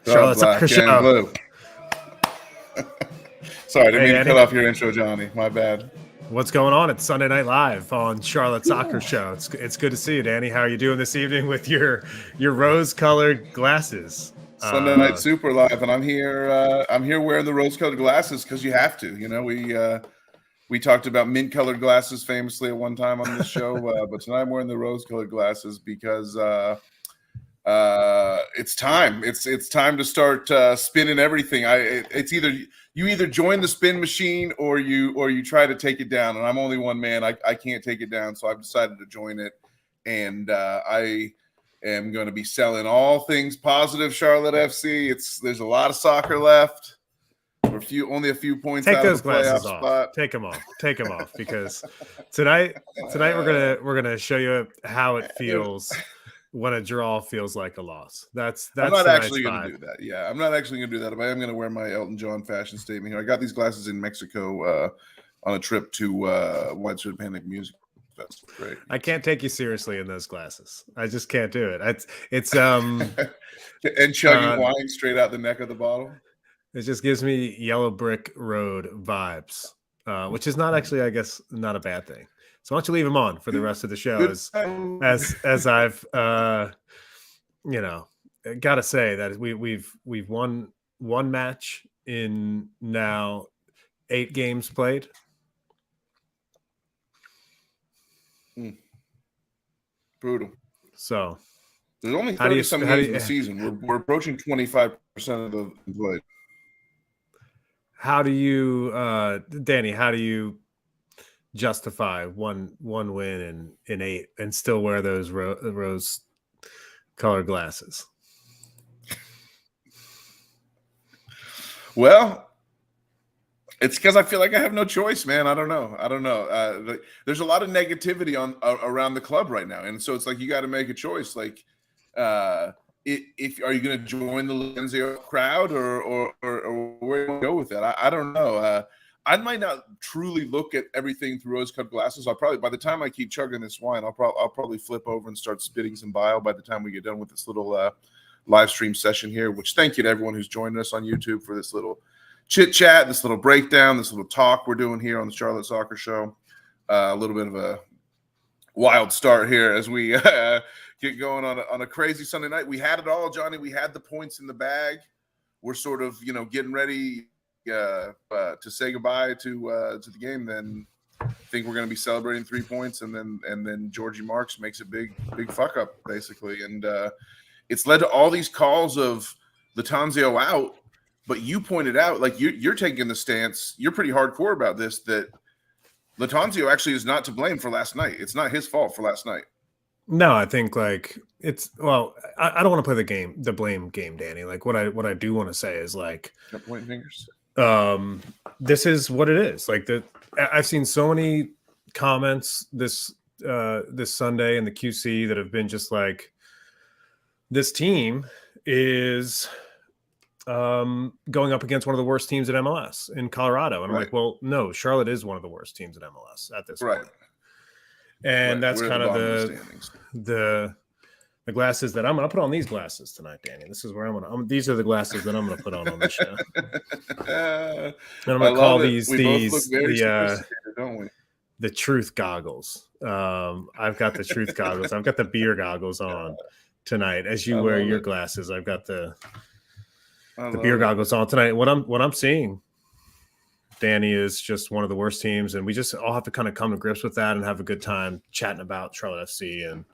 Charlotte Soccer Show. Blue. Sorry, I didn't mean to cut Danny. off your intro, Johnny. My bad. What's going on? It's Sunday Night Live on Charlotte Soccer Show. It's good to see you, Danny. How are you doing this evening with your rose-colored glasses? Sunday Night Super Live, and I'm here. I'm here wearing the rose-colored glasses because you have to. You know, we talked about mint-colored glasses famously at one time on this show, but tonight I'm wearing the rose-colored glasses because it's time. It's time to start spinning everything. It's you either join the spin machine or you try to take it down. And I'm only one man. I can't take it down, so I've decided to join it. And I am going to be selling all things positive Charlotte FC. There's a lot of soccer left. We're only a few points out of the playoff spot. Take them off because tonight we're gonna show you how it feels when a draw feels like a loss. That's I'm not actually going to do that. Yeah, I'm not actually going to do that. But I am going to wear my Elton John fashion statement here. I got these glasses in Mexico on a trip to Widespread Panic Music Festival. Great. I can't take you seriously in those glasses. I just can't do it. It's and chugging wine straight out the neck of the bottle. It just gives me Yellow Brick Road vibes, which is not actually, I guess, not a bad thing. So why don't you leave them on for the rest of the show? As I've got to say that we've won one match in now 8 games played. Brutal. So there's only 30-some games in the season. We're approaching 25% of the played. How do you, Danny? How do you justify one win in 8 and still wear those rose colored glasses? Well, it's because I feel like I have no choice, man. I don't know. There's a lot of negativity around the club right now, and so it's like you got to make a choice. Like, if are you going to join the Latanzio crowd or where do you go with that? I don't know. I might not truly look at everything through rose-colored glasses. I'll probably, by the time I keep chugging this wine, I'll probably flip over and start spitting some bile by the time we get done with this little live stream session here. Which thank you to everyone who's joining us on YouTube for this little chit chat, this little breakdown, this little talk we're doing here on the Charlotte Soccer Show. A little bit of a wild start here as we get going on a crazy Sunday night. We had it all, Johnny. We had the points in the bag. We're sort of getting ready to say goodbye to the game. Then I think we're going to be celebrating 3 points, and then Georgie Marks makes a big fuck up basically, and it's led to all these calls of Latanzio out. But you pointed out, like you're taking the stance, you're pretty hardcore about this, that Latanzio actually is not to blame for last night. It's not his fault for last night. No, I think like I don't want to play the blame game, Danny. Like what I do want to say is like point fingers. This is what it is. Like I've seen so many comments this Sunday in the QC that have been just like, this team is going up against one of the worst teams in MLS in Colorado. And I'm like, well, no, Charlotte is one of the worst teams in MLS at this point. And that's kind of the glasses that I'm going to put on these glasses tonight, Danny. This is where these are the glasses that I'm going to put on the show. And I'm going to call these the truth goggles. I've got the truth goggles. I've got the beer goggles on tonight. As you wear your glasses, I've got the beer goggles on tonight. What I'm seeing, Danny, is just one of the worst teams, and we just all have to kind of come to grips with that and have a good time chatting about Charlotte FC and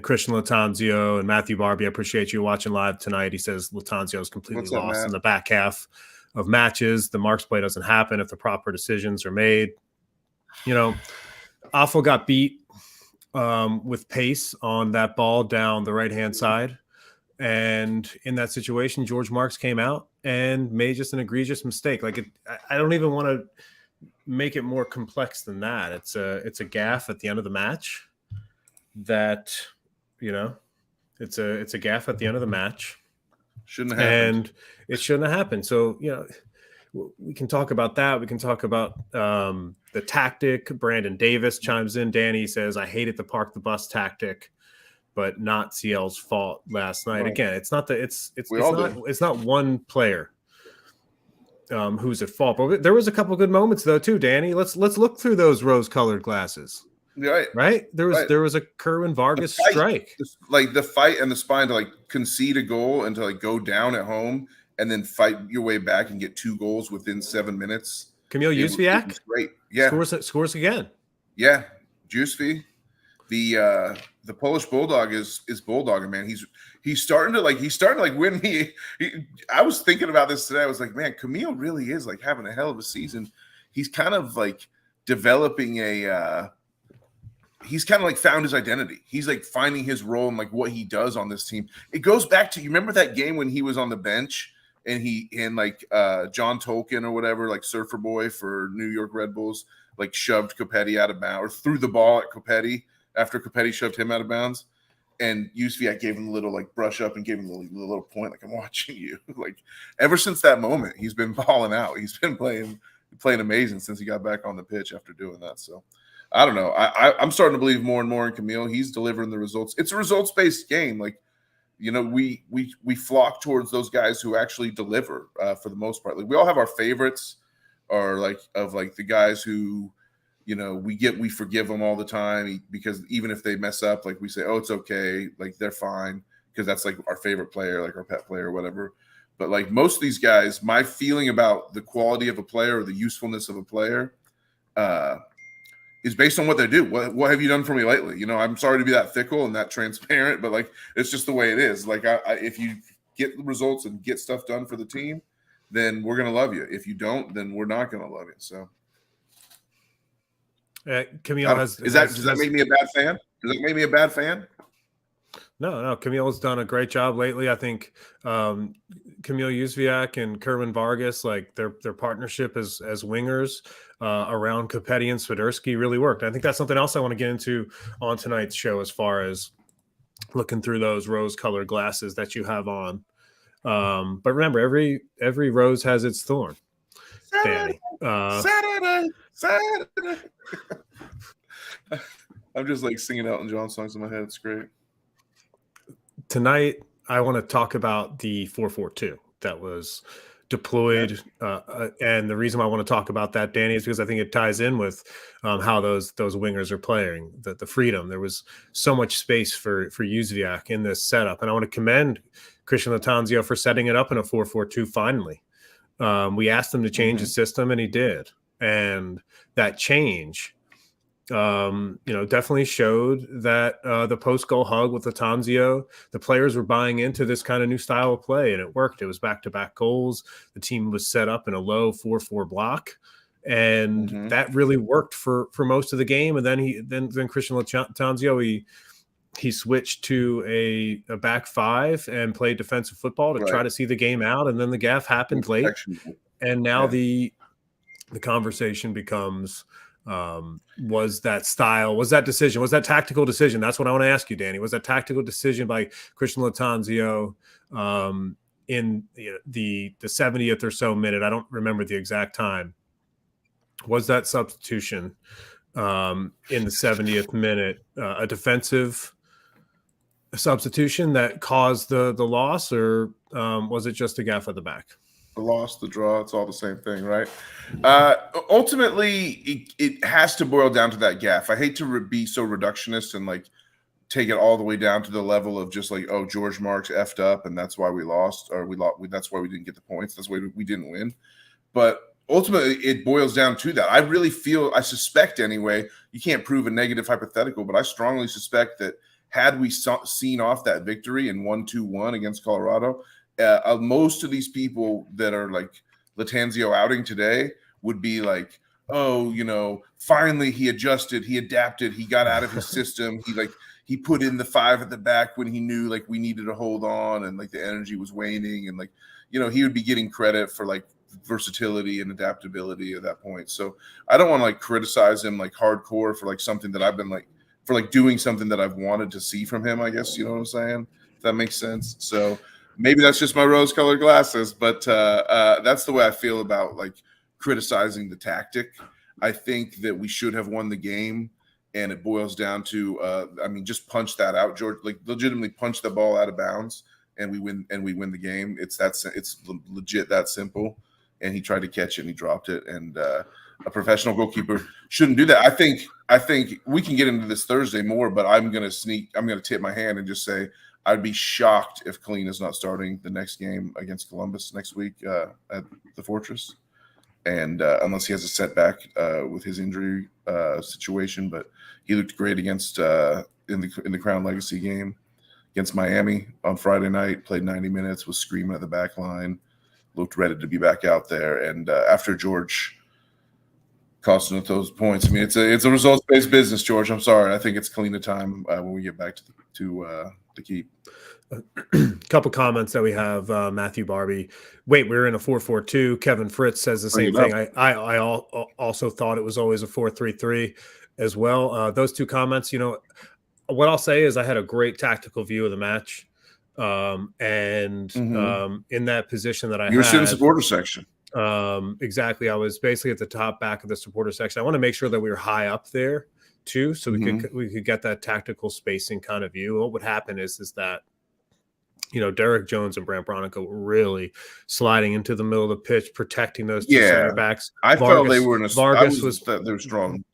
Christian Latanzio and Matthew Barbie. I appreciate you watching live tonight. He says Latanzio is completely lost in the back half of matches. The Marks play doesn't happen if the proper decisions are made. Affel got beat with pace on that ball down the right-hand side. And in that situation, George Marks came out and made just an egregious mistake. Like I don't even want to make it more complex than that. It's a gaffe at the end of the match that, it's a gaffe at the end of the match. Shouldn't have happened. And it shouldn't have happened. So, we can talk about that. We can talk about the tactic. Brandon Davis chimes in. Danny says, I hated the park the bus tactic. but not CL's fault last night. Right. Again, it's not do. it's not one player who's at fault. But there was a couple good moments though too, Danny. Let's look through those rose-colored glasses. Right. There was a Kerwin Vargas strike. Like the fight and the spine to like concede a goal and to like go down at home and then fight your way back and get 2 goals within 7 minutes. Camille Jóźwiak, great. Yeah. Scores again. Yeah. Jóźwiak. The Polish bulldog is bulldogging, man. He's starting to win me. I was thinking about this today. I was like, man, Camille really is like having a hell of a season. He's kind of like developing he's kind of like found his identity. He's like finding his role and like what he does on this team. It goes back to, you remember that game when he was on the bench and John Tolkien or whatever, like surfer boy for New York Red Bulls, like shoved Copetti out of bounds or threw the ball at Copetti after Copetti shoved him out of bounds. And Jóźwiak gave him a little like brush up and gave him a little point, like, I'm watching you. Like ever since that moment, he's been balling out. He's been playing amazing since he got back on the pitch after doing that. So I don't know. I'm starting to believe more and more in Camille. He's delivering the results. It's a results-based game. Like, you know, we flock towards those guys who actually deliver for the most part. Like we all have our favorites, or like of like the guys who, you know, we forgive them all the time because even if they mess up, like we say, oh, it's okay, like they're fine, because that's like our favorite player, like our pet player or whatever. But like most of these guys, my feeling about the quality of a player or the usefulness of a player is based on what they do. What have you done for me lately? You know, I'm sorry to be that fickle and that transparent, but like it's just the way it is. Like if you get results and get stuff done for the team, then we're gonna love you. If you don't, then we're not gonna love you. So Camille does that make me a bad fan? Does that make me a bad fan? No. Camille's done a great job lately. I think Camille Jóźwiak and Kerwin Vargas, like their partnership as wingers around Copetti and Swiderski really worked. I think that's something else I want to get into on tonight's show, as far as looking through those rose-colored glasses that you have on. But remember, every rose has its thorn. Saturday. I'm just like singing Elton John songs in my head. It's great. Tonight, I want to talk about the 4-4-2 that was deployed. And the reason why I want to talk about that, Danny, is because I think it ties in with how those wingers are playing, the freedom. There was so much space for Jóźwiak in this setup. And I want to commend Christian Latanzio for setting it up in a 4-4-2 finally. We asked him to change his system, and he did. And that change definitely showed that the post-goal hug with Latanzio, the players were buying into this kind of new style of play, and it worked. It was back-to-back goals. The team was set up in a low 4-4 block, and that really worked for most of the game. And then Christian Latanzio, he switched to a back five and played defensive football to try to see the game out, and then the gaff happened late. And now the conversation becomes, was that decision, was that tactical decision? That's what I want to ask you, Danny. Was that tactical decision by Christian Latanzio in the 70th or so minute? I don't remember the exact time. Was that substitution in the 70th minute a defensive substitution that caused the loss, or was it just a gaff at the back? The loss, the draw, it's all the same thing, right? Ultimately, it has to boil down to that gaff. I hate to be so reductionist and like take it all the way down to the level of just like, oh, George Marks effed up and that's why we lost, or that's why we didn't get the points. That's why we didn't win. But ultimately, it boils down to that. I suspect anyway, you can't prove a negative hypothetical, but I strongly suspect that had we seen off that victory in 1-2-1 against Colorado, most of these people that are like Latanzio outing today would be like, oh, finally he adjusted, he adapted, he got out of his system. He put in the 5 at the back when he knew like we needed to hold on and like the energy was waning, and like, he would be getting credit for like versatility and adaptability at that point. So I don't want to like criticize him like hardcore for like something that I've been like, for like doing something that I've wanted to see from him, I guess, you know what I'm saying? If that makes sense. So maybe that's just my rose-colored glasses, but that's the way I feel about like criticizing the tactic. I think that we should have won the game and it boils down to, just punch that out, George. Like legitimately punch the ball out of bounds, and we win the game. It's legit that simple. And he tried to catch it and he dropped it. And a professional goalkeeper shouldn't do that. I think we can get into this Thursday more, but I'm gonna tip my hand and just say I'd be shocked if Kalina's not starting the next game against Columbus next week at the Fortress. And unless he has a setback with his injury situation, but he looked great against in the Crown Legacy game against Miami on Friday night. Played 90 minutes, was screaming at the back line, looked ready to be back out there. And after George costing those points, I mean it's a results based business, George. I'm sorry, I think it's Kalina time when we get back to the keep. A couple comments that we have. Matthew Barbie. Wait, we're in a 4-4-2. Kevin Fritz says the same thing. I also thought it was always a 4-3-3 as well. Those two comments, what I'll say is I had a great tactical view of the match. In that position that you were sitting in the supporter section. Exactly. I was basically at the top back of the supporter section. I want to make sure that we were high up there too, so we could get that tactical spacing kind of view. What would happen is that Derek Jones and Brant Bronico were really sliding into the middle of the pitch, protecting those two center backs. I felt they were in a they were strong.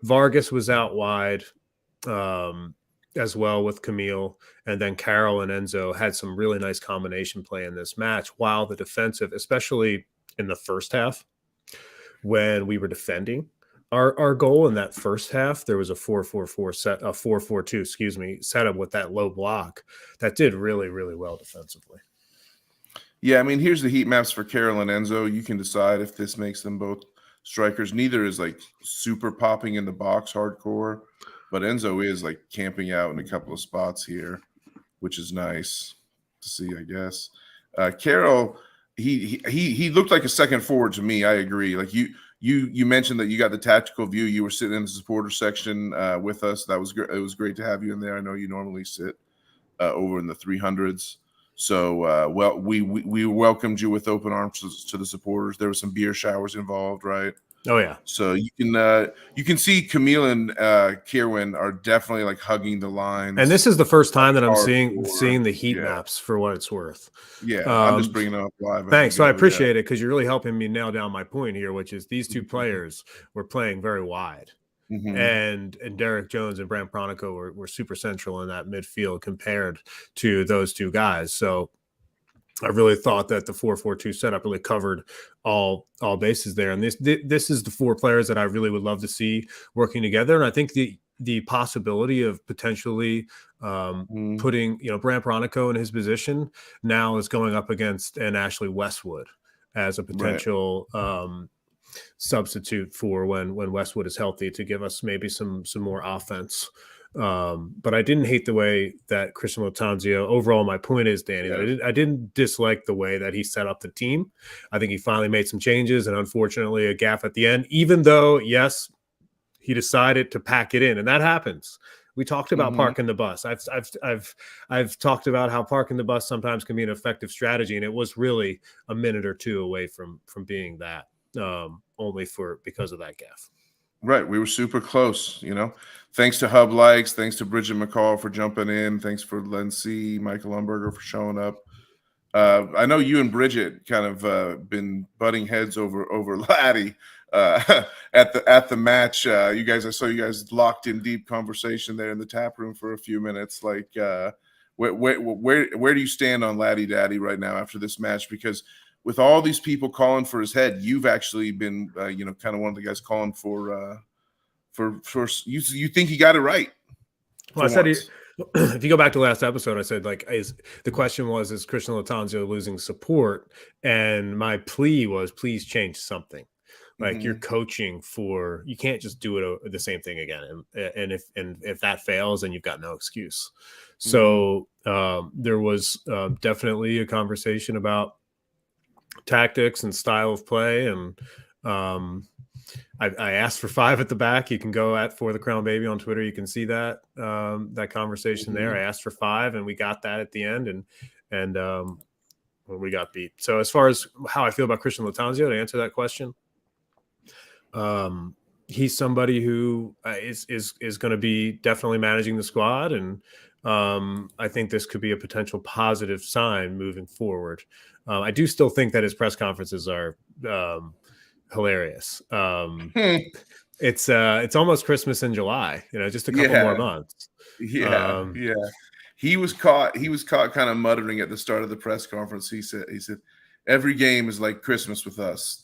Vargas was out wide as well with Camille, and then Carroll and Enzo had some really nice combination play in this match, while the defensive, especially in the first half, when we were defending our goal in that first half, there was a 4-4-2, setup with that low block that did really, really well defensively. Yeah, I mean, here's the heat maps for Carroll and Enzo. You can decide if this makes them both strikers. Neither is like super popping in the box hardcore, but Enzo is like camping out in a couple of spots here, which is nice to see, I guess. Carroll, he looked like a second forward to me. I agree. Like you mentioned that you got the tactical view. You were sitting in the supporter section with us. That was great. It was great to have you in there. I know you normally sit over in the 300s. So, we welcomed you with open arms to the supporters. There were some beer showers involved, right? Oh yeah. So you can see Camille and Kierwin are definitely like hugging the lines. And this is the first time that I'm seeing the heat maps for what it's worth. Yeah, I'm just bringing it up live. Thanks. So I appreciate it, because you're really helping me nail down my point here, which is these two players were playing very wide. And Derek Jones and Brant Bronico were super central in that midfield compared to those two guys. So I really thought that the 4-4-2 setup really covered all bases there. And this is the four players that I really would love to see working together. And I think the possibility of potentially putting Brant Bronico in his position now is going up against an Ashley Westwood as a potential substitute for when Westwood is healthy, to give us maybe some more offense. But I didn't hate the way that Christian Latanzio, overall, my point is, Danny, that I didn't dislike the way that he set up the team. I think he finally made some changes, and unfortunately a gaffe at the end, even though, yes, he decided to pack it in, and that happens. We talked about parking the bus. I've talked about how parking the bus sometimes can be an effective strategy, and it was really a minute or two away from being that, only because of that gaffe. Right. We were super close, Thanks to Hub Likes. Thanks to Bridget McCall for jumping in. Thanks for Lindsay, Michael Umberger for showing up. I know you and Bridget kind of been butting heads over Laddie at the match. I saw you guys locked in deep conversation there in the tap room for a few minutes. Like, where do you stand on Laddie Daddy right now after this match? Because with all these people calling for his head, you've actually been, kind of one of the guys calling for you think he got it right. Well, I said, if you go back to last episode, I said, the question was, is Christian Latanzio losing support? And my plea was, please change something. Like, you're coaching you can't just do the same thing again. And if that fails, then you've got no excuse. So there was definitely a conversation about tactics and style of play, and I asked for 5 at the back. You can go for the Crown Baby on Twitter. You can see that conversation there. I asked for 5, and we got that at the end, and we got beat. So as far as how I feel about Christian Latanzio, to answer that question, he's somebody who is going to be definitely managing the squad, and I think this could be a potential positive sign moving forward. I do still think that his press conferences are hilarious. It's almost Christmas in July, just a couple more months. Yeah. He was caught kind of muttering at the start of the press conference. He said, every game is like Christmas with us, ...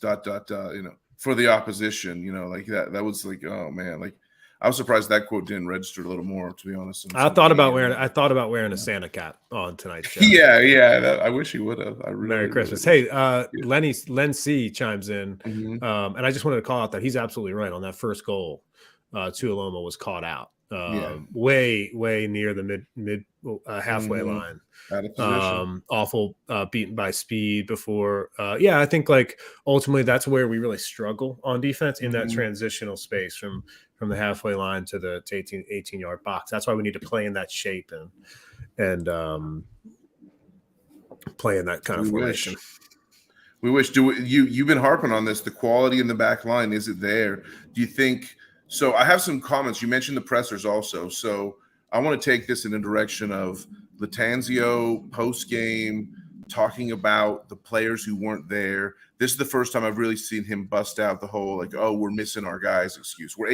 for the opposition, like that was like, oh man, like I was surprised that quote didn't register a little more, to be honest. I thought about wearing a Santa cap on tonight's show. I wish he would have. Merry Christmas. Hey, Len C chimes in, and I just wanted to call out that he's absolutely right on that first goal. Tuiloma was caught out, way near the mid halfway line. Out of position. Awful, beaten by speed before. I think like ultimately that's where we really struggle on defense, in that transitional space from the halfway line to the 18-yard box. That's why we need to play in that shape and play in that kind of formation. We wish. You've been harping on this. The quality in the back line, is it there? Do you think so? I have some comments. You mentioned the pressers also. So I want to take this in a direction of Latanzio post game talking about the players who weren't there. This is the first time I've really seen him bust out the whole like, oh, we're missing our guys excuse. We're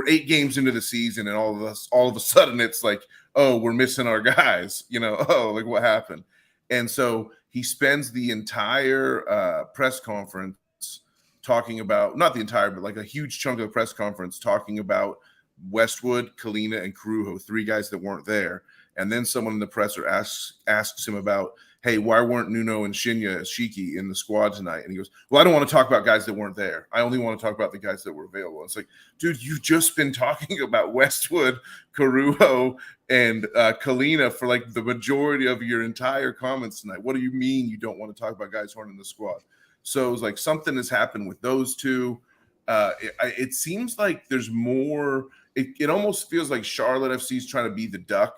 8 games into the season, and all of a sudden it's like, oh, we're missing our guys. Oh, like what happened? And so he spends the entire press conference talking about, not the entire, but like a huge chunk of the press conference talking about Westwood, Kalina, and Carujo, 3 guys that weren't there. And then someone in the presser asks him about, hey, why weren't Nuno and Shiki in the squad tonight? And he goes, well, I don't want to talk about guys that weren't there. I only want to talk about the guys that were available. It's like, dude, you've just been talking about Westwood, Carujo, and Kalina for like the majority of your entire comments tonight. What do you mean you don't want to talk about guys who aren't in the squad? So it was like something has happened with those two. It seems like there's more. It almost feels like Charlotte FC is trying to be the duck,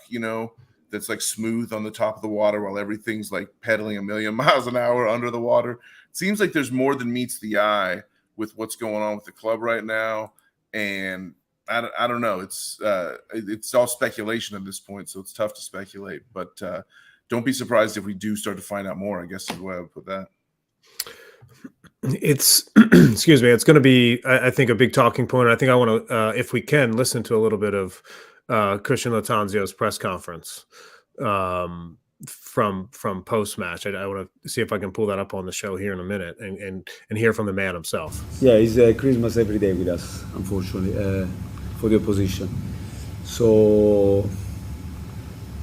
that's like smooth on the top of the water while everything's like pedaling a million miles an hour under the water. It seems like there's more than meets the eye with what's going on with the club right now. And I don't know. It's all speculation at this point, so it's tough to speculate. But don't be surprised if we do start to find out more, I guess is the way I would put that. It's excuse me, it's going to be, I think, a big talking point. I think I want to, if we can, listen to a little bit of Christian Latanzio's press conference from post match. I want to see if I can pull that up on the show here in a minute and hear from the man himself. Yeah, it's Christmas every day with us, unfortunately, for the opposition. So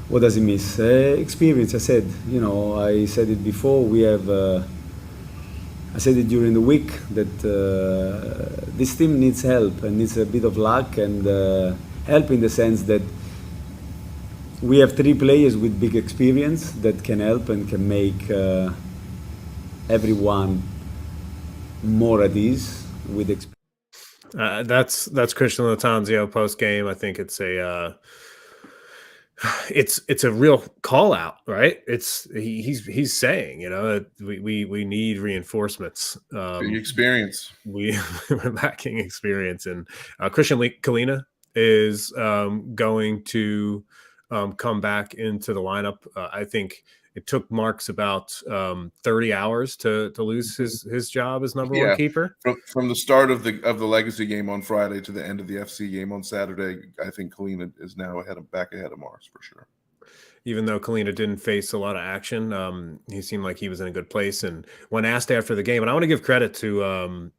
what does it miss? Experience. I said it before. We have. I said it during the week that this team needs help and needs a bit of luck and help in the sense that we have 3 players with big experience that can help and can make everyone more at ease with experience. That's Christian Latanzio post game. I think it's a real call out, right? He's saying, that we need reinforcements. Big experience. We're lacking experience, and Christian Kalina is going to come back into the lineup. I think it took Marks about 30 hours to lose his job as number one keeper. From the start of the Legacy game on Friday to the end of the FC game on Saturday, I think Kalina is now back ahead of Marks for sure. Even though Kalina didn't face a lot of action, he seemed like he was in a good place. And when asked after the game, and I want to give credit to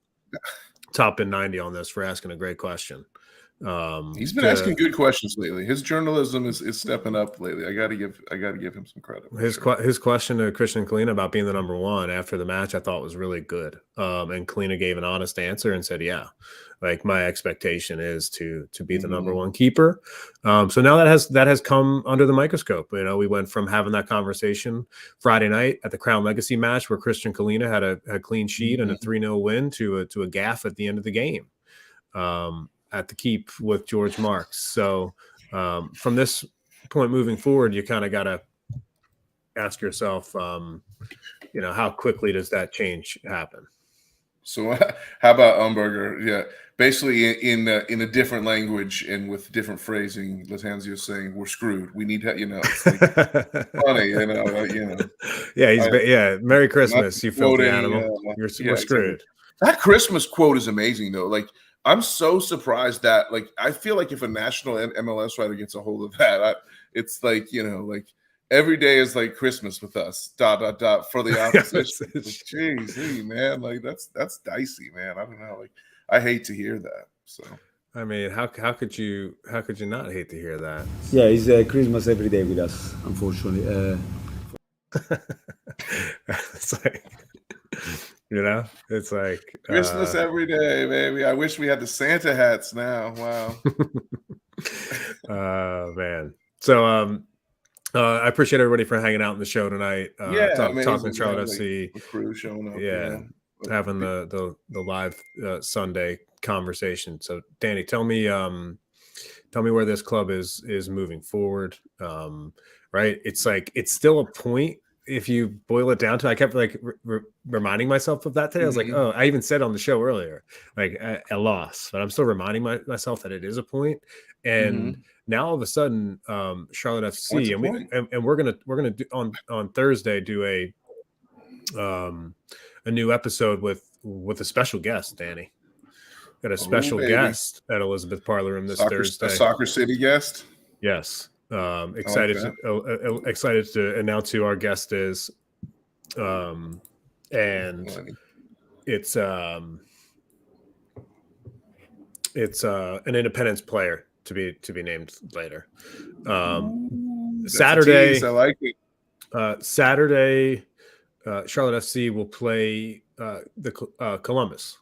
Top in 90 on this for asking a great question. He's been asking good questions lately. His journalism is stepping up lately. I got to give him some credit. His question to Christian Kalina about being the number one after the match, I thought was really good. And Kalina gave an honest answer and said, "Yeah, like my expectation is to be the number one keeper." So now that has come under the microscope. We went from having that conversation Friday night at the Crown Legacy match where Christian Kalina had a clean sheet and a 3-0 win to a gaffe at the end of the game. At the keep with George Marks. So from this point moving forward, you kind of got to ask yourself, how quickly does that change happen? So how about Umberger? Yeah, basically in a different language and with different phrasing, Latanzio saying we're screwed. We need, it's like funny, Yeah, I, Merry not Christmas, you filthy quoting, animal. We're exactly. screwed. That Christmas quote is amazing though. Like I'm so surprised that I feel like if a national MLS writer gets a hold of that, it's like like every day is like Christmas with us. ... for the opposition. Jeez, man, like that's dicey, man. I don't know. Like I hate to hear that. So I mean, how could you not hate to hear that? Yeah, it's Christmas every day with us, unfortunately. It's like, it's like Christmas every day, baby. I wish we had the Santa hats now. Wow. Man. So I appreciate everybody for hanging out in the show tonight. Talking Charlotte FC. The crew showing up. Yeah. Having the live Sunday conversation. So Danny, tell me where this club is moving forward. Right. It's like it's still a point. If you boil it down to, I kept like reminding myself of that today. I was like, oh, I even said on the show earlier, like a loss, but I'm still reminding myself that it is a point. And now all of a sudden, Charlotte FC, and we're gonna do on Thursday do a new episode with a special guest, Danny. Got a special guest at Elizabeth Parlor Room this Thursday. A Soccer City guest. Yes. Excited to announce who our guest is. And it's an Independence player to be named later. Saturday, I like it. Saturday, Charlotte FC will play the Columbus.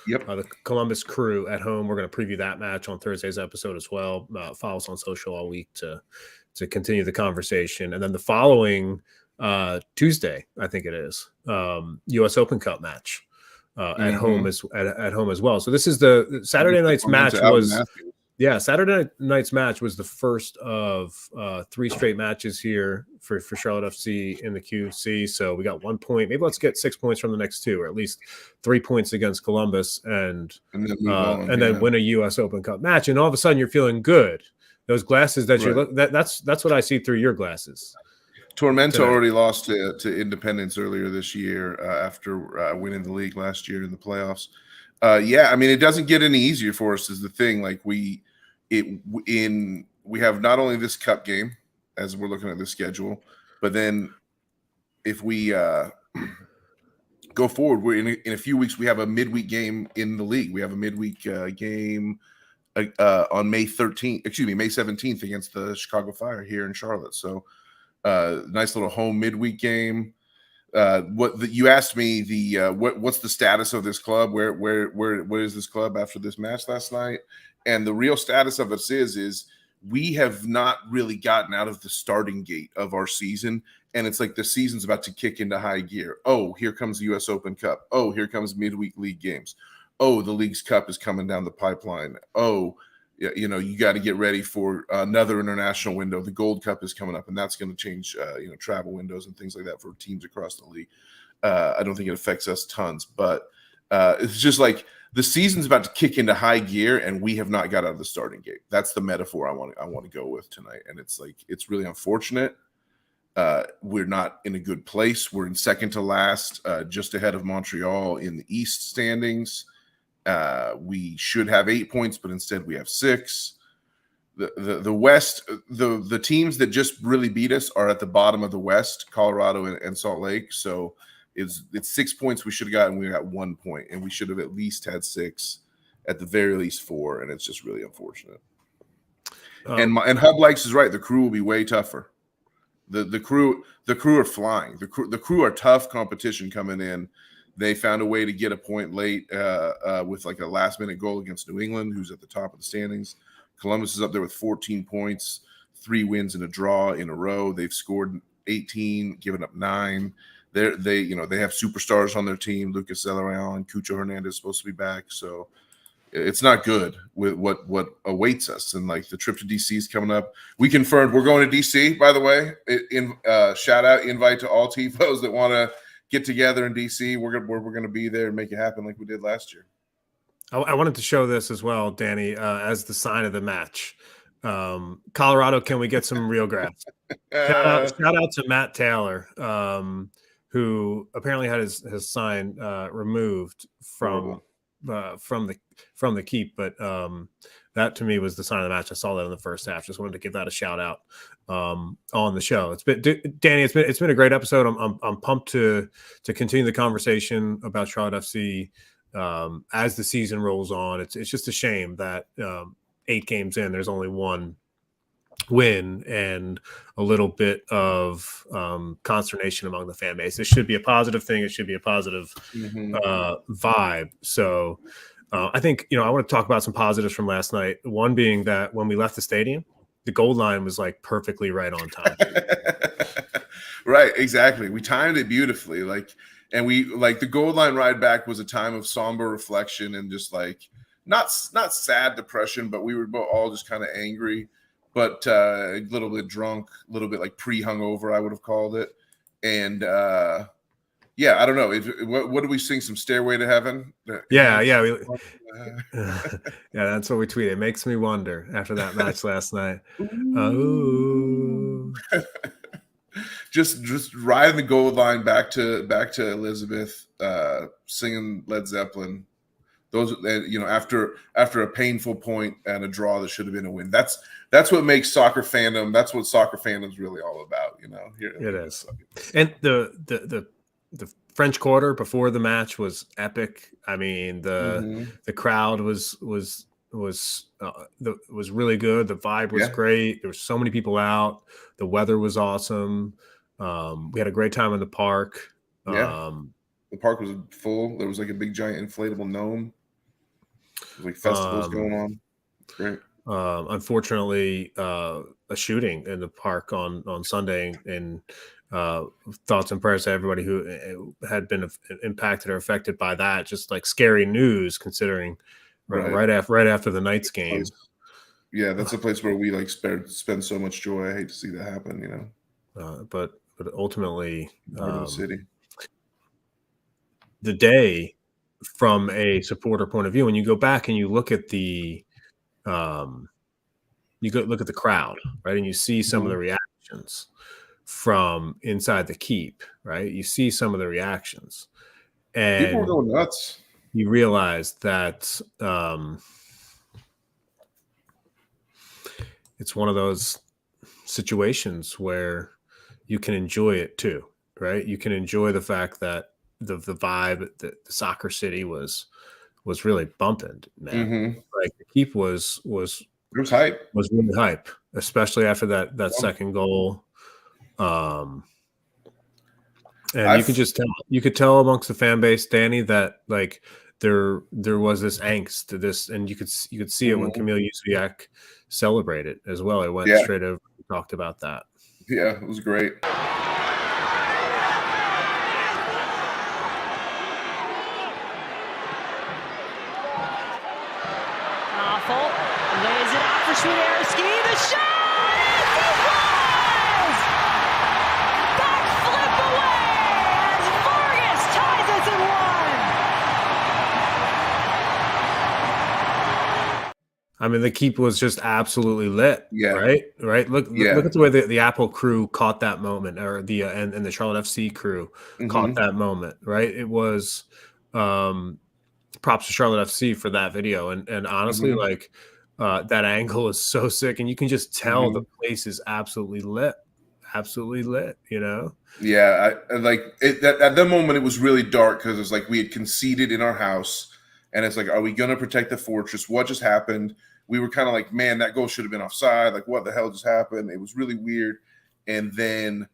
Yep. The Columbus Crew at home. We're going to preview that match on Thursday's episode as well. Follow us on social all week to continue the conversation. And then the following Tuesday, I think it is, U.S. Open Cup match at home as well. So this is the Saturday night's match was. Yeah, Saturday night's match was the first of 3 straight matches here for Charlotte FC in the QC. So we got 1 point. Maybe let's get 6 points from the next 2, or at least 3 points against Columbus, and then win a U.S. Open Cup match. And all of a sudden, you're feeling good. Those glasses that you look that's what I see through your glasses. Tormento already lost to Independence earlier this year after winning the league last year in the playoffs. Yeah, I mean, it doesn't get any easier for us is the thing. Like we have not only this cup game as we're looking at the schedule, but then if we go forward, we're in a few weeks, we have a midweek game in the league. We have a midweek game on May 17th against the Chicago Fire here in Charlotte. So nice little home midweek game. You asked me what's the status of this club? Where is this club after this match last night? And the real status of us is we have not really gotten out of the starting gate of our season, and it's like the season's about to kick into high gear. Oh, here comes the U.S. Open Cup. Oh, here comes midweek league games. Oh, the League's Cup is coming down the pipeline. Oh, you got to get ready for another international window. The Gold Cup is coming up, and that's going to change, travel windows and things like that for teams across the league. I don't think it affects us tons, but it's just like the season's about to kick into high gear, and we have not got out of the starting gate. That's the metaphor I want to go with tonight, and it's like it's really unfortunate. We're not in a good place. We're in second to last, just ahead of Montreal in the East standings. We should have 8 points, but instead we have 6. The West, the teams that just really beat us are at the bottom of the West, Colorado and Salt Lake. So it's 6 points we should have gotten. We got 1 point, and we should have at least had 6, at the very least 4. And it's just really unfortunate. And Hub Likes is right. The Crew will be way tougher. The crew are flying. The crew are tough competition coming in. They found a way to get a point late with like a last-minute goal against New England, who's at the top of the standings. Columbus is up there with 14 points, 3 wins and a draw in a row. They've scored 18, given up 9. They have superstars on their team. Lucas Zelarayan, Cucho Hernandez is supposed to be back. So it's not good with what awaits us. And like the trip to DC is coming up. We confirmed we're going to DC, by the way. Shout out, invite to all TIFOs that want to get together in DC. We're gonna be there and make it happen like we did last year. I wanted to show this as well, Danny, as the sign of the match. Colorado, can we get some real grass? Shout out to Matt Taylor, who apparently had his sign removed from the keep, but that to me was the sign of the match. I saw that in the first half. Just wanted to give that a shout out on the show. It's been, Danny, it's been a great episode. I'm pumped to continue the conversation about Charlotte FC as the season rolls on. It's just a shame that 8 games in, there's only one win and a little bit of consternation among the fan base. It should be a positive thing. It should be a positive vibe. So I think, I want to talk about some positives from last night. One being that when we left the stadium, the goal line was like perfectly right on time. Right, exactly. We timed it beautifully. And we the goal line ride back was a time of somber reflection and just not sad depression, but we were all just kind of angry, but a little bit drunk, a little bit pre-hungover, I would have called it. And I don't know. What do we sing? Some Stairway to Heaven? Yeah. That's what we tweeted. It makes me wonder after that match last night. Ooh. just riding the goal line back to Elizabeth, singing Led Zeppelin. Those, after a painful point and a draw that should have been a win. That's what makes soccer fandom. That's what soccer fandom's really all about. It is. And the French Quarter before the match was epic. I mean, the crowd was really good. The vibe was great. There were so many people out. The weather was awesome. We had a great time in the park. The park was full. There was a big giant inflatable gnome. There was festivals going on. Great. Unfortunately, a shooting in the park on Sunday, and thoughts and prayers to everybody who had been impacted or affected by that. Just scary news, considering right after the Knights game. Yeah, that's a place where we spend so much joy. I hate to see that happen. But ultimately, the city. The day, from a supporter point of view, when you go back and you look at the crowd, right, and you see some of the reactions from inside the keep, right? You see some of the reactions, and people are going nuts. You realize that it's one of those situations where you can enjoy it too, right? You can enjoy the fact that the vibe, the soccer city was really bumping, man. The keep was hype. Was really hype, especially after that second goal. And you could tell amongst the fan base, Danny, that there was this angst to this, and you could see it when Camille Yusubiak celebrated as well. It went straight over and talked about that. Yeah, it was great. Lays it out for Swiderski. The shot! It was! Backflip away as Vargas ties us at 1. I mean, the keep was just absolutely lit. Yeah. Right. Look at the way the Apple crew caught that moment, or the and the Charlotte FC crew caught that moment. Right. It was props to Charlotte FC for that video, and honestly, that angle is so sick, and you can just tell the place is absolutely lit. Yeah, at that moment it was really dark because it was we had conceded in our house, and it's are we gonna protect the fortress? What just happened? We were kind of man, that goal should have been offside. What the hell just happened? It was really weird. And then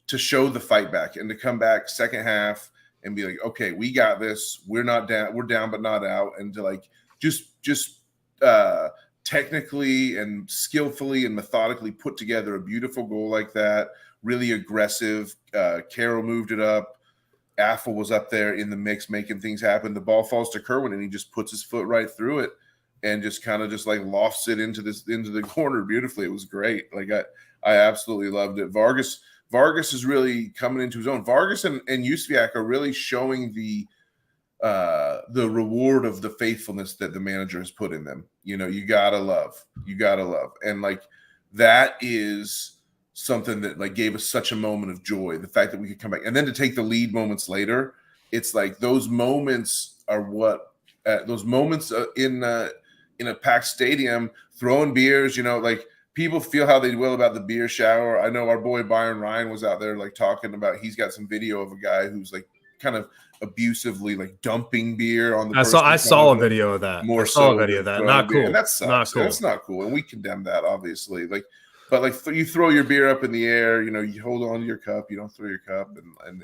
to show the fight back and to come back second half and be okay, we got this. We're not down. We're down but not out. And to just technically and skillfully and methodically put together a beautiful goal like that, really aggressive. Carroll moved it up. Affle was up there in the mix making things happen. The ball falls to Kerwin and he just puts his foot right through it and just kind of lofts it into the corner beautifully. It was great. I absolutely loved it. Vargas Vargas is really coming into his own. Vargas and Juszczyk are really showing the reward of the faithfulness that the manager has put in them. You know, you gotta love, and like that is something that like gave us such a moment of joy. The fact that we could come back and then to take the lead moments later, it's like those moments are what those moments in a packed stadium, throwing beers. You know, like people feel how they will about the beer shower. I know our boy Byron Ryan was out there like talking about. He's got some video of a guy who's like kind of abusively like dumping beer on the person. I saw a video of that. More I saw so a video of that. throwing Not beer. cool. And that sucks. Not cool. That's not cool. And we condemn that, obviously. Like, but like you throw your beer up in the air, you know, you hold on to your cup, you don't throw your cup, and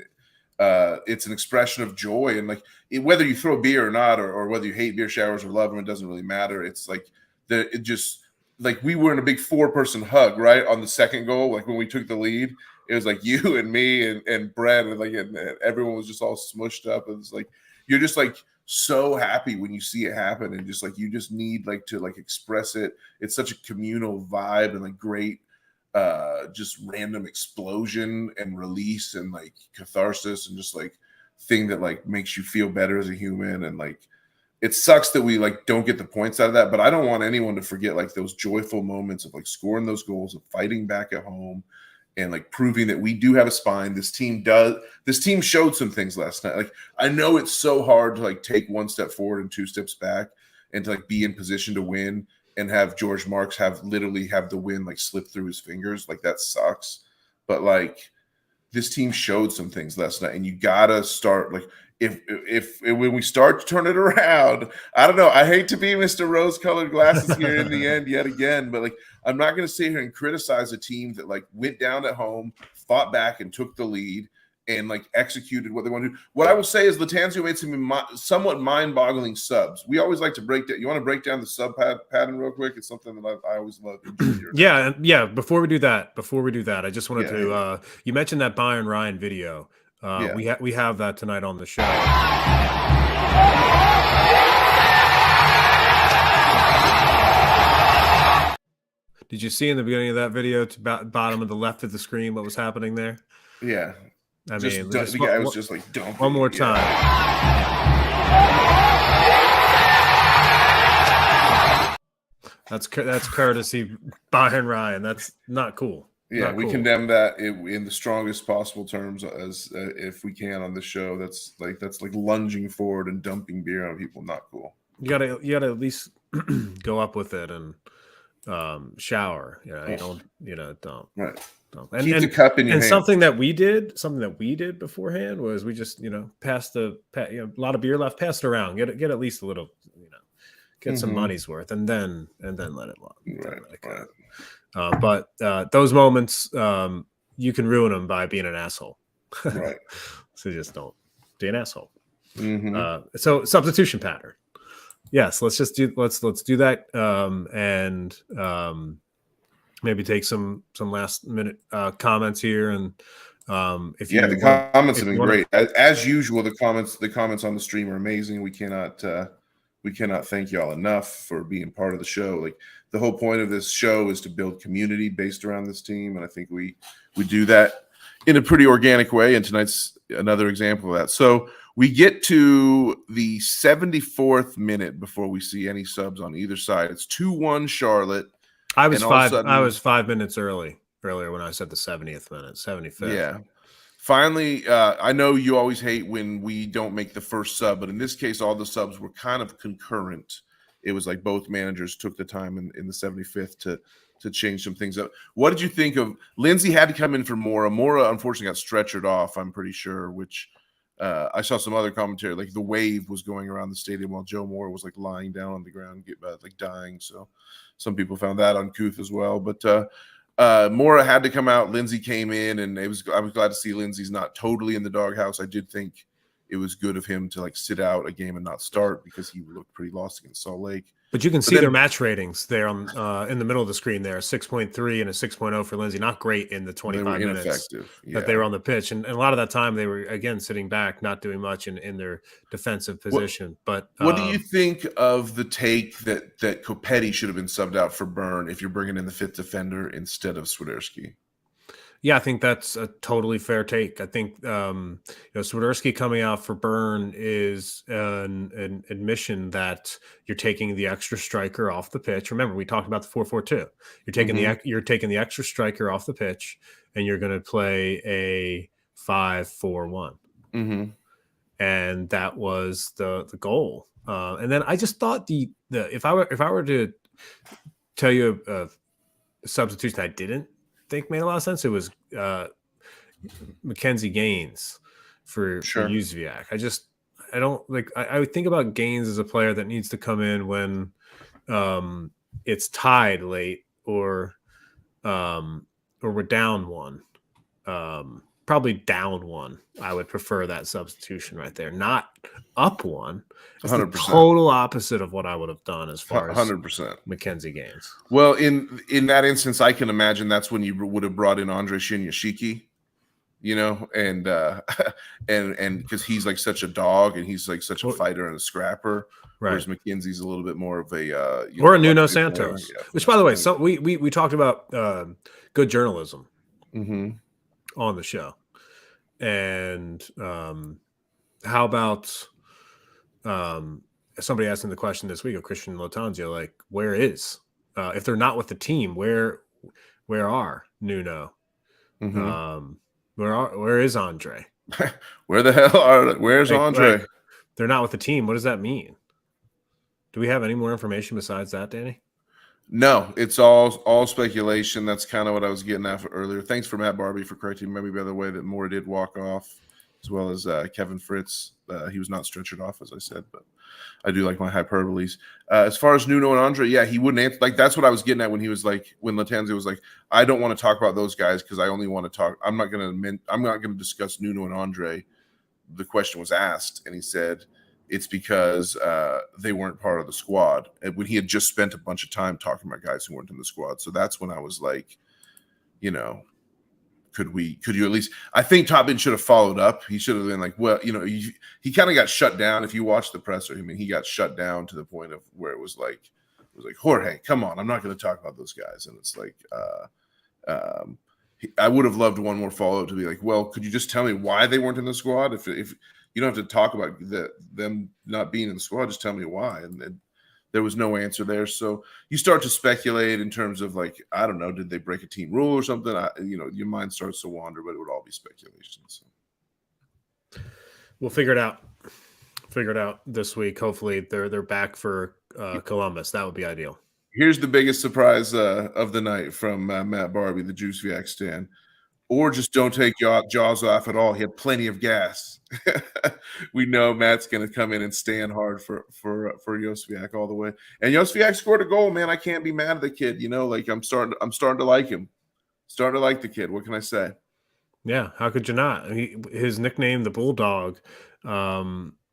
it's an expression of joy. And like whether you throw beer or not, or whether you hate beer showers or love them, it doesn't really matter. It's like it just like we were in a big 4-person hug, right? On the second goal, like when we took the lead, it was like you and me and Brett, and like and everyone was just all smushed up. It was like you're just like so happy when you see it happen, and just like you just need like to like express it. It's such a communal vibe and like great just random explosion and release and like catharsis and just like thing that like makes you feel better as a human. And like it sucks that we like don't get the points out of that, but I don't want anyone to forget like those joyful moments of like scoring those goals, of fighting back at home, and like proving that we do have a spine. This team showed some things last night. Like I know it's so hard to like take 1 step forward and 2 steps back and to like be in position to win and have George Marks literally have the win like slip through his fingers. Like that sucks. But like this team showed some things last night, and you gotta start like if when we start to turn it around. I don't know. I hate to be Mr. Rose-colored glasses here in the end yet again, but like I'm not going to sit here and criticize a team that like went down at home, fought back, and took the lead, and like executed what they want to do. What I will say is Latanzio made some somewhat mind-boggling subs. We always like to break down. You want to break down the sub pattern real quick? It's something that I always love. Yeah. Before we do that, I just wanted to. You mentioned that Byron Ryan video. We have that tonight on the show. Did you see in the beginning of that video, to bottom of the left of the screen, what was happening there? Yeah. I mean, the guy was just like dumping. One more time. That's courtesy Byron Ryan. That's not cool. Yeah, not we cool. condemn that in the strongest possible terms as if we can on the show. That's like lunging forward and dumping beer on people. Not cool. You gotta at least go up with it and shower. You don't. Right. And, keep the cup in your hand. Something that we did beforehand was we just passed a lot of beer left, pass it around, get at least a little, get some money's worth, and then let it long. Right. But those moments, you can ruin them by being an asshole. Right. So just don't be an asshole. Mm-hmm. So substitution pattern. Yes, let's do that, and maybe take some last minute comments here. And the comments have been great as usual. The comments on the stream are amazing. We cannot thank y'all enough for being part of the show. Like the whole point of this show is to build community based around this team, and I think we do that in a pretty organic way. And tonight's another example of that. So we get to the 74th minute before we see any subs on either side. It's 2-1 Charlotte. I was 5 minutes earlier when I said the 70th minute, 75th. Yeah. Finally, I know you always hate when we don't make the first sub, but in this case, all the subs were kind of concurrent. It was like both managers took the time in the 75th to change some things up. What did you think of Lindsay? Had to come in for Mora. Mora unfortunately got stretchered off, I'm pretty sure, which I saw some other commentary, like the wave was going around the stadium while Joe Moore was like lying down on the ground, like dying. So some people found that uncouth as well. But Mora had to come out. Lindsay came in, and I was glad to see Lindsay's not totally in the doghouse. I did think it was good of him to like sit out a game and not start because he looked pretty lost against Salt Lake. But you can see their match ratings there on in the middle of the screen there, 6.3 and a 6.0 for Lindsay. Not great in the 25 minutes that they were on the pitch. And a lot of that time they were, again, sitting back, not doing much in their defensive position. What do you think of the take that Kopetti should have been subbed out for Byrne if you're bringing in the fifth defender instead of Swiderski? Yeah, I think that's a totally fair take. I think Swiderski coming out for Byrne is an admission that you're taking the extra striker off the pitch. Remember, we talked about the 4-4-2. You're taking the extra striker off the pitch, and you're going to play a 5-4-1. Mm-hmm. And that was the goal. And then I just thought the if I were to tell you a substitution I didn't think made a lot of sense, it was Mackenzie Gaines for Jóźwiak. I don't like. I would think about Gaines as a player that needs to come in when it's tied late or we're down one. Probably down one. I would prefer that substitution right there, not up one. It's 100%. The total opposite of what I would have done as far as 100%. Mackenzie Gaines. Well, in that instance, I can imagine that's when you would have brought in Andre Shinyashiki, and because he's like such a dog and he's like such a fighter and a scrapper. Right. Whereas McKenzie's a little bit more of a or a Nuno Santos, which, by the way, so we talked about good journalism on the show. And how about somebody asking the question this week of Christian Latanzio, like, where is if they're not with the team, where are Nuno? Where is Andre? Where the hell where's Andre? Like, they're not with the team. What does that mean? Do we have any more information besides that, Danny? No, it's all speculation. That's kind of what I was getting at earlier. Thanks for Matt Barbie for correcting me, by the way, that Moore did walk off, as well as Kevin Fritz. He was not stretchered off, as I said, but I do like my hyperboles. As far as Nuno and Andre, yeah, he wouldn't answer. Like, that's what I was getting at when Latanzio was like, I don't want to talk about those guys because I only want to talk. I'm not going to discuss Nuno and Andre. The question was asked, and he said, it's because they weren't part of the squad. And when he had just spent a bunch of time talking about guys who weren't in the squad. So that's when I was like, could you at least, I think Topin should have followed up. He should have been like, well, he kind of got shut down. If you watch the presser, I mean, he got shut down to the point of where it was like, Jorge, come on, I'm not going to talk about those guys. And it's like, I would have loved one more follow-up to be like, well, could you just tell me why they weren't in the squad? If you don't have to talk about them not being in the squad, just tell me why. And there was no answer there. So you start to speculate in terms of like, I don't know, did they break a team rule or something? Your mind starts to wander, but it would all be speculation. So we'll figure it out. Figure it out this week. Hopefully they're back for Columbus. That would be ideal. Here's the biggest surprise of the night from Matt Barbie, the Jóźwiak stand. Or just don't take your jaws off at all. He had plenty of gas. We know Matt's going to come in and stand hard for Jóźwiak all the way. And Jóźwiak scored a goal, man. I can't be mad at the kid. Like I'm starting to like him. Starting to like the kid. What can I say? Yeah, how could you not? His nickname, the Bulldog,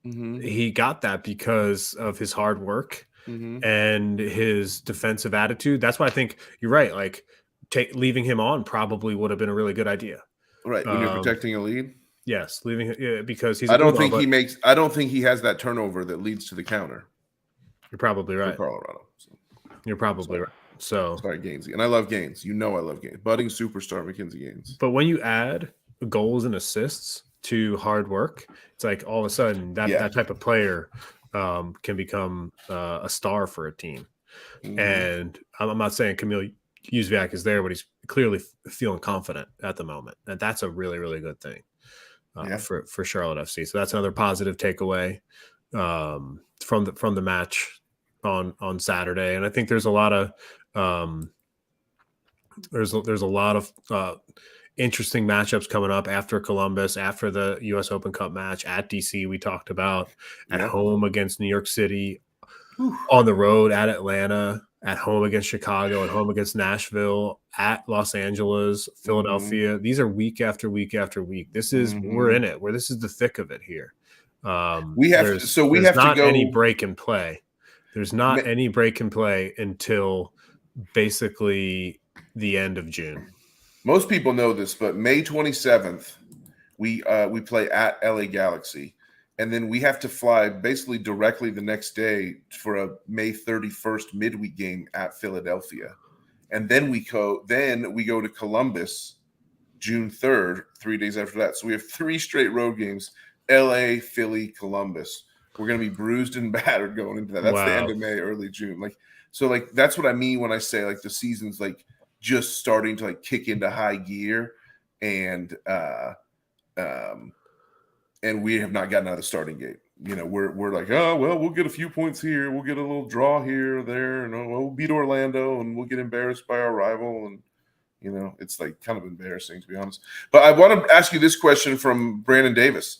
he got that because of his hard work and his defensive attitude. That's why I think you're right. Like, leaving him on probably would have been a really good idea. Right, when you're protecting a lead. Yes, leaving because he's. I don't think he has that turnover that leads to the counter. You're probably right. For Colorado. So. You're probably right. So sorry, Gainesy, and I love Gaines. I love Gaines. Budding superstar Mackenzie Gaines. But when you add goals and assists to hard work, it's like all of a sudden that type of player can become a star for a team. And I'm not saying Kamil Jóźwiak is there, but he's clearly feeling confident at the moment, and that's a really, really good thing for Charlotte FC. So that's another positive takeaway from the match on Saturday. And I think there's a lot of there's a lot of interesting matchups coming up after Columbus, after the U.S. Open Cup match at DC. We talked about at home against New York City, on the road at Atlanta, at home against Chicago, at home against Nashville, at Los Angeles, Philadelphia. These are week after week after week. This is we're in it. This is the thick of it here. We have to go. Any break in play. There's not any break in play until basically the end of June. Most people know this, but May 27th, we play at LA Galaxy. And then we have to fly basically directly the next day for a May 31st midweek game at Philadelphia. And then we go to Columbus June 3rd, 3 days after that. So we have 3 straight road games: LA, Philly, Columbus. We're going to be bruised and battered going into that. That's the end of May, early June. Like that's what I mean when I say like the season's like just starting to like kick into high gear, and we have not gotten out of the starting gate. You know, we're like, oh well, we'll get a few points here, we'll get a little draw here or there, and we'll beat Orlando, and we'll get embarrassed by our rival, and you know, it's like kind of embarrassing to be honest. But I want to ask you this question from Brandon Davis.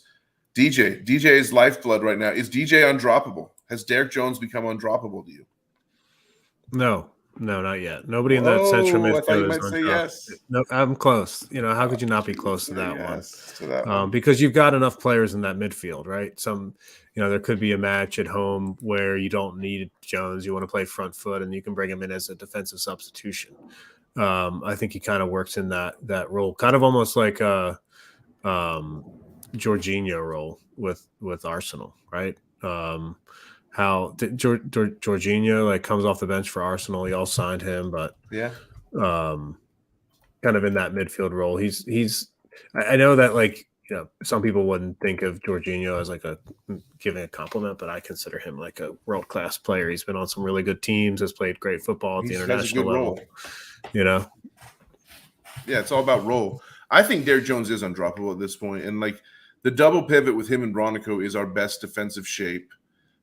DJ is lifeblood right now. Is DJ undroppable? Has Derek Jones become undroppable to you? No, not yet. Nobody in that central midfield. I thought you might say yes. No, I'm close. You know, how could you not be close to that one? Because you've got enough players in that midfield, right? There could be a match at home where you don't need Jones. You want to play front foot, and you can bring him in as a defensive substitution. I think he kind of works in that role, kind of almost like a Jorginho role with Arsenal, right? How Jorginho like comes off the bench for Arsenal. Y'all signed him, but kind of in that midfield role. He's I know that like, you know, some people wouldn't think of Jorginho as like giving a compliment, but I consider him like a world-class player. He's been on some really good teams, has played great football at the international level. Role. You know? Yeah, it's all about role. I think Derek Jones is undroppable at this point. And like the double pivot with him and Bronico is our best defensive shape.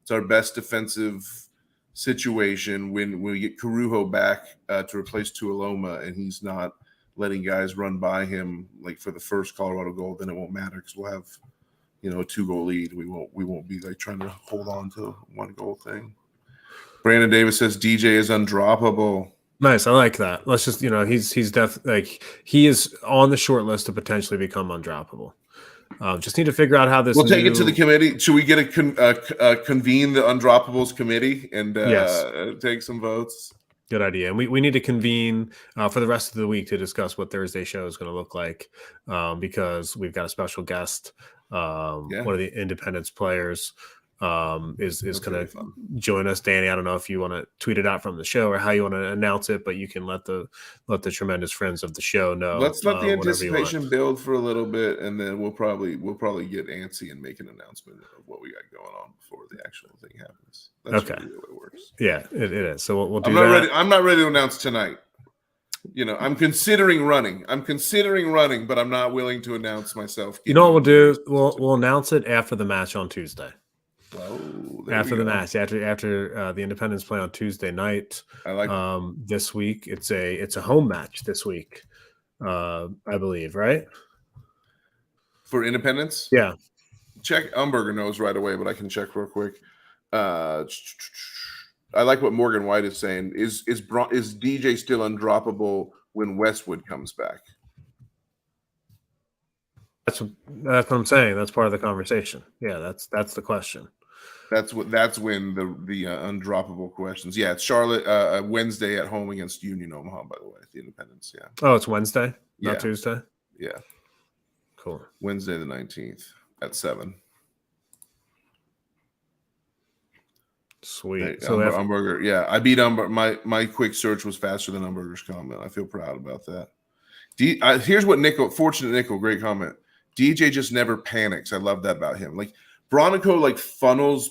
It's our best defensive situation when we get Carujo back to replace Tuiloma, and he's not letting guys run by him like for the first Colorado goal. Then it won't matter because we'll have, you know, a 2-goal lead. We won't be like trying to hold on to 1-goal thing. Brandon Davis says DJ is undroppable. Nice, I like that. Let's just, you know, he's definitely like he is on the short list to potentially become undroppable. Just need to figure out how this. We'll take it to the committee. Should we get a convene the undroppables committee and take some votes? Good idea. And we need to convene for the rest of the week to discuss what Thursday show is going to look like, because we've got a special guest. One of the Independence players is going to join us. Danny, I don't know if you want to tweet it out from the show or how you want to announce it, but you can let the tremendous friends of the show know. Let's let the anticipation build for a little bit, and then we'll probably get antsy and make an announcement of what we got going on before the actual thing happens. That's really the way it works. Yeah, it is. So we'll do that. I'm not ready to announce tonight. You know, I'm considering running, but I'm not willing to announce myself. You know what we'll do? We'll announce it after the match on Tuesday. After the match, after the Independence play on Tuesday night. I like this week. It's a home match this week, I believe, right? For Independence? Yeah. Check. Umberger knows right away, but I can check real quick. I like what Morgan White is saying. Is DJ still undroppable when Westwood comes back? That's what I'm saying. That's part of the conversation. Yeah, that's the question. That's when the undroppable questions. Yeah, it's Charlotte Wednesday at home against Union Omaha, by the way, at the Independence. Yeah. Oh, it's Wednesday, not Tuesday? Yeah. Cool. Wednesday the 19th at 7. Sweet. Hey, so Umberger, yeah, I beat Umberger. My quick search was faster than Umberger's comment. I feel proud about that. Here's what Fortunate Nickel, great comment. DJ just never panics. I love that about him. Like Bronico, like funnels.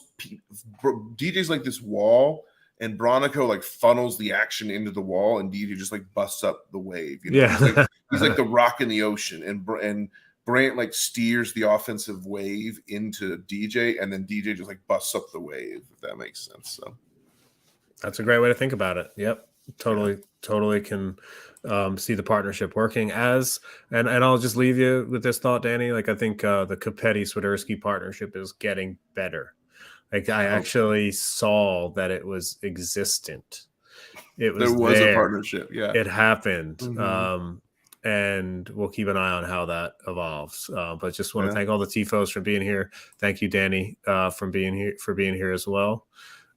DJ's like this wall, and Bronico like funnels the action into the wall, and DJ just like busts up the wave. You know? Yeah, he's like the rock in the ocean, and Brant like steers the offensive wave into DJ, and then DJ just like busts up the wave. If that makes sense. So that's a great way to think about it. Yep, totally can. See the partnership working and I'll just leave you with this thought, Danny. Like I think the Capetti-Swiderski partnership is getting better. Like I actually saw that it was existent. There was a partnership. Yeah, it happened. Mm-hmm. And we'll keep an eye on how that evolves. But just want to thank all the TIFOs for being here. Thank you, Danny, for being here as well.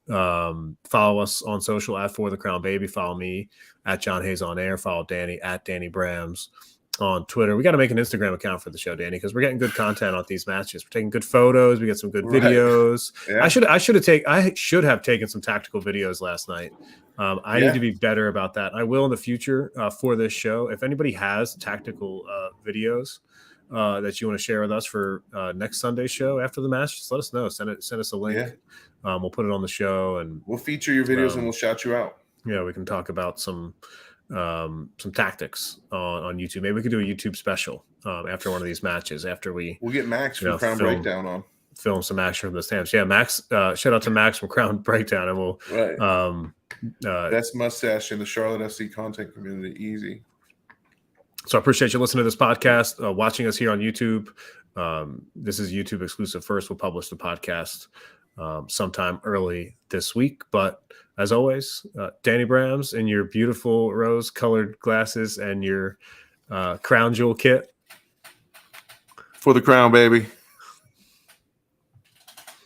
Follow us on social at For the Crown Baby. Follow me at John Hayes on Air. Follow Danny at Danny Brams. on Twitter. We got to make an Instagram account for the show, Danny, because we're getting good content on these matches. We're taking good photos. We get some good videos. Yeah. I should have taken some tactical videos last night. I need to be better about that. I will in the future for this show. If anybody has tactical videos that you want to share with us for next Sunday's show after the match, just let us know. Send us a link. Yeah. We'll put it on the show, and we'll feature your videos and we'll shout you out. Yeah, we can talk about some tactics on YouTube. Maybe we could do a YouTube special after one of these matches. After we'll get Max from Crown Breakdown on. Film some action from the stands. Yeah, Max. Shout out to Max from Crown Breakdown, and we'll best mustache in the Charlotte FC content community. Easy. So I appreciate you listening to this podcast, watching us here on YouTube. This is YouTube exclusive first. We'll publish the podcast sometime early this week. But as always, Danny Brams in your beautiful rose-colored glasses and your crown jewel kit. For the crown, baby.